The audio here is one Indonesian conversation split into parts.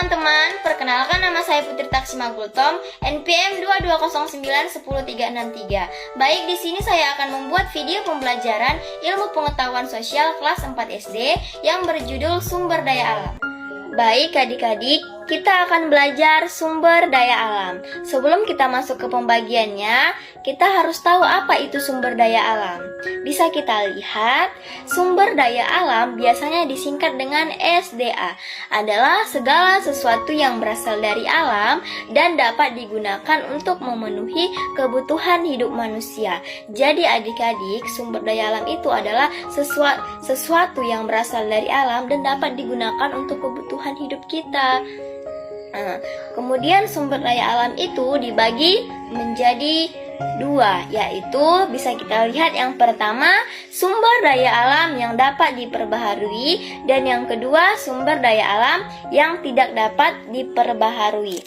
teman-teman, perkenalkan nama saya Putri Taksima Gultom, NPM 2209-10363. Baik, di sini saya akan membuat video pembelajaran ilmu pengetahuan sosial kelas 4 SD yang berjudul Sumber Daya Alam. Baik adik-adik, kita akan belajar sumber daya alam. Sebelum kita masuk ke pembagiannya, kita harus tahu apa itu sumber daya alam. Bisa kita lihat, sumber daya alam biasanya disingkat dengan SDA. Adalah segala sesuatu yang berasal dari alam dan dapat digunakan untuk memenuhi kebutuhan hidup manusia. Jadi adik-adik, sumber daya alam itu adalah sesuatu yang berasal dari alam dan dapat digunakan untuk kebutuhan hidup kita. Kemudian sumber daya alam itu dibagi menjadi dua, yaitu bisa kita lihat yang pertama sumber daya alam yang dapat diperbaharui dan yang kedua sumber daya alam yang tidak dapat diperbaharui.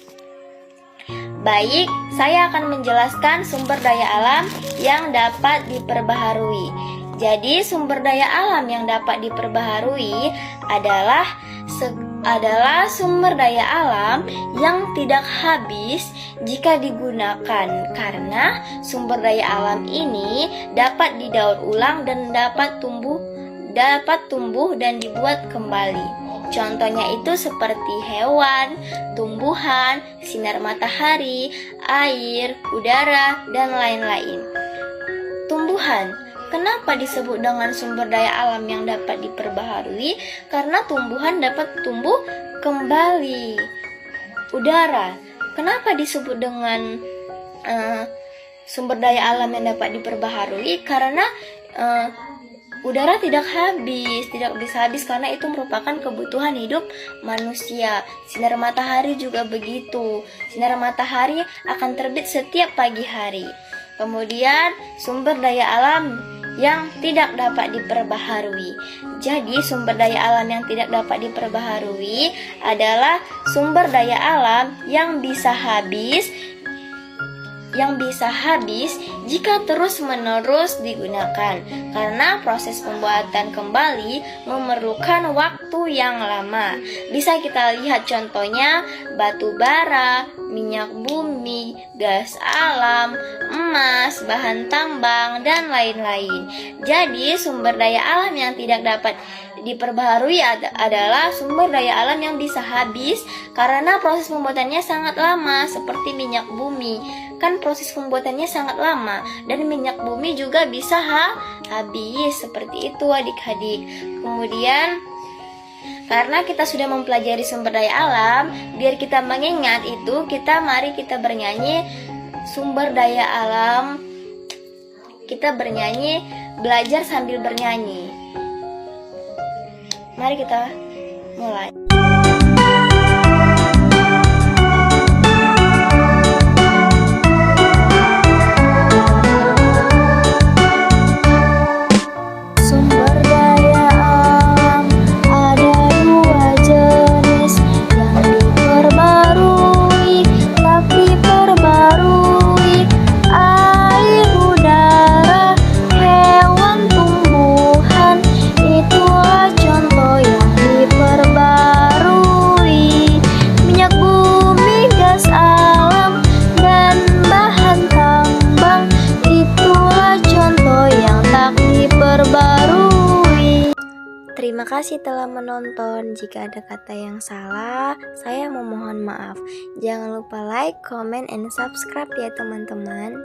Baik, saya akan menjelaskan sumber daya alam yang dapat diperbaharui. Jadi sumber daya alam yang dapat diperbaharui adalah sumber daya alam yang tidak habis jika digunakan, karena sumber daya alam ini dapat didaur ulang dan dapat tumbuh dan dibuat kembali. Contohnya itu seperti hewan, tumbuhan, sinar matahari, air, udara, dan lain-lain. Tumbuhan, kenapa disebut dengan sumber daya alam yang dapat diperbaharui? Karena tumbuhan dapat tumbuh kembali. Udara, kenapa disebut dengan sumber daya alam yang dapat diperbaharui? Karena udara tidak bisa habis karena itu merupakan kebutuhan hidup manusia. Sinar matahari juga begitu. Sinar matahari akan terbit setiap pagi hari. Kemudian sumber daya alam yang tidak dapat diperbaharui. Jadi sumber daya alam yang tidak dapat diperbaharui adalah sumber daya alam yang bisa habis jika terus-menerus digunakan, karena proses pembuatan kembali memerlukan waktu yang lama. Bisa kita lihat contohnya batu bara, minyak bumi, gas alam, emas, bahan tambang, dan lain-lain. Jadi sumber daya alam yang tidak dapat diperbaharui adalah sumber daya alam yang bisa habis karena proses pembuatannya sangat lama, seperti minyak bumi. Kan proses pembuatannya sangat lama dan minyak bumi juga bisa habis, seperti itu adik-adik. Kemudian karena kita sudah mempelajari sumber daya alam, biar kita mengingat itu, mari kita bernyanyi sumber daya alam. Kita bernyanyi, belajar sambil bernyanyi. Mari kita mulai. Terima kasih telah menonton. Jika ada kata yang salah, saya memohon maaf. Jangan lupa like, comment, and subscribe ya teman-teman.